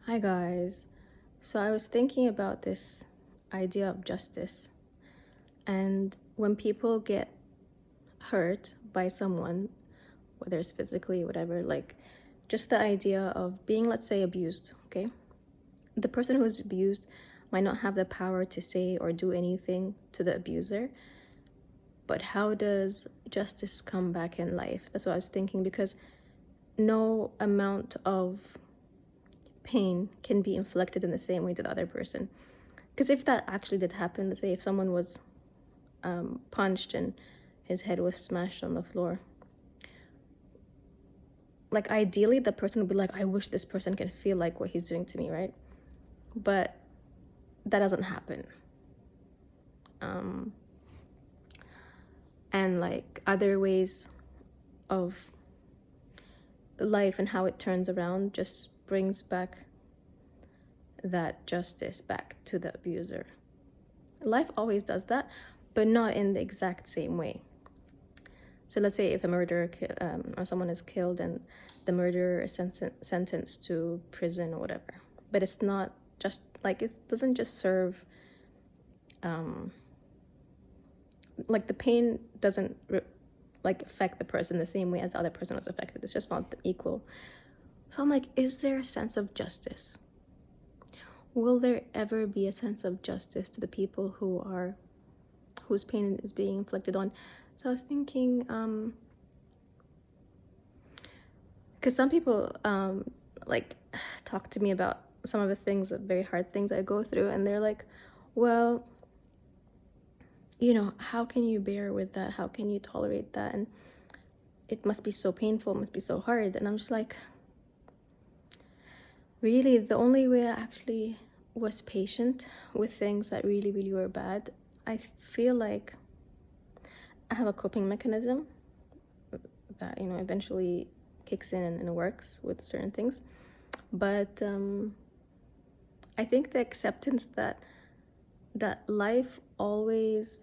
Hi guys. So I was thinking about this idea of justice, and when people get hurt by someone, whether it's physically or whatever, like just the idea of being, let's say, abused, okay? The person who is abused might not have the power to say or do anything to the abuser, but how does justice come back in life? That's what I was thinking, because no amount of pain can be inflicted in the same way to the other person. Because if that actually did happen, let's say if someone was punched and his head was smashed on the floor, like ideally the person would be like, I wish this person can feel like what he's doing to me, right? But that doesn't happen. And like other ways of life and how it turns around just brings back that justice back to the abuser. Life always does that, but not in the exact same way. So let's say if a murderer or someone is killed and the murderer is sentenced to prison or whatever, but it's not just like, it doesn't just serve, like the pain doesn't like affect the person the same way as the other person was affected. It's just not equal. So I'm like, is there a sense of justice? Will there ever be a sense of justice to the people whose pain is being inflicted on? So I was thinking, because some people like talk to me about some of the things, the very hard things I go through, and they're like, well, how can you bear with that? How can you tolerate that? And it must be so painful, it must be so hard. And I'm just like, really, the only way I actually was patient with things that really, really were bad, I feel like I have a coping mechanism that, eventually kicks in and works with certain things. But I think the acceptance that life always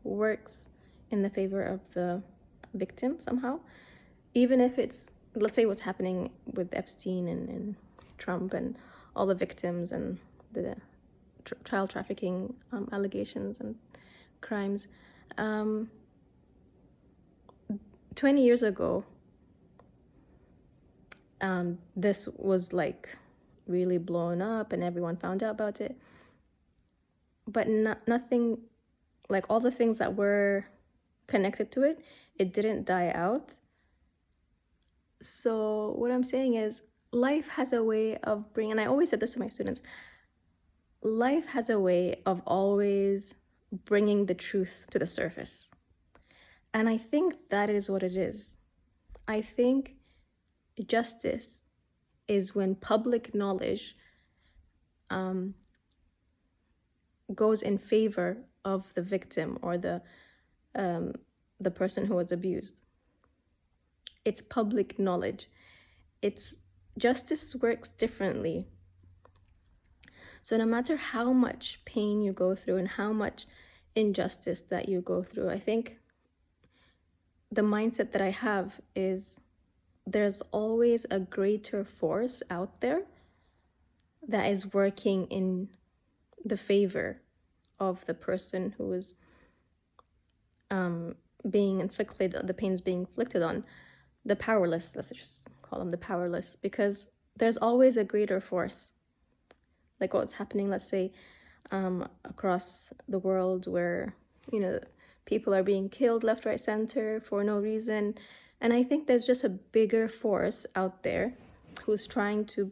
works in the favor of the victim somehow, even if it's, let's say, what's happening with Epstein and Trump and all the victims and the child trafficking allegations and crimes. 20 years ago, this was like really blown up and everyone found out about it. But nothing, like all the things that were connected to it, it didn't die out. So what I'm saying is, life has a way of bringing, and I always said this to my students, life has a way of always bringing the truth to the surface. And I think that is what it is. I think justice is when public knowledge goes in favor of the victim or the person who was abused. It's public knowledge. It's justice works differently. So no matter how much pain you go through and how much injustice that you go through, I think the mindset that I have is there's always a greater force out there that is working in the favor of the person who is being inflicted, the pains being inflicted on, the powerless, let's just call them the powerless, because there's always a greater force. Like what's happening, let's say, across the world where, people are being killed left, right, center for no reason. And I think there's just a bigger force out there who's trying to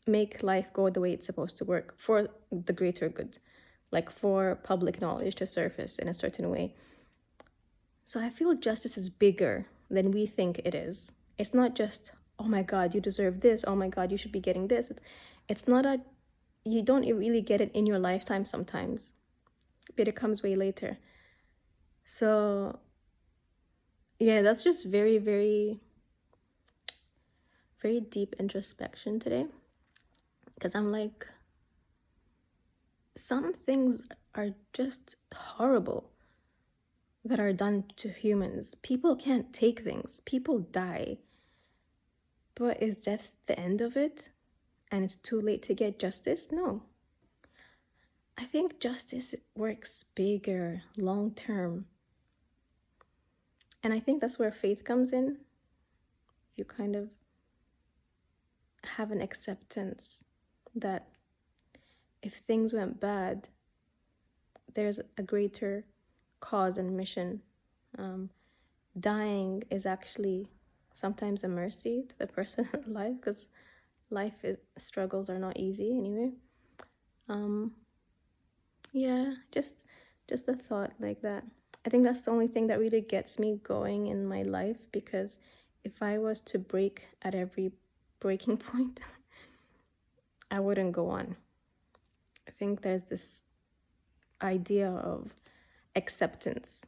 make life go the way it's supposed to work for the greater good, like for public knowledge to surface in a certain way. So I feel justice is bigger than we think it is. It's not just, oh my God, you deserve this. Oh my God, you should be getting this. It's not you don't really get it in your lifetime sometimes, but it comes way later. So yeah, that's just very, very, very deep introspection today. Because I'm like, some things are just horrible that are done to humans. People can't take things. People die. But is death the end of it? And it's too late to get justice? No. I think justice works bigger, long term. And I think that's where faith comes in. You kind of have an acceptance that if things went bad, there's a greater cause and mission. Dying is actually sometimes a mercy to the person alive, because struggles are not easy anyway. Yeah, just a thought like that. I think that's the only thing that really gets me going in my life, because if I was to break at every breaking point, I wouldn't go on. I think there's this idea of acceptance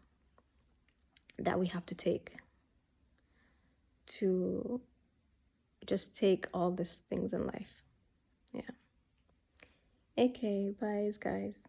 that we have to take to just take all these things in life. Yeah. Okay, bye, guys.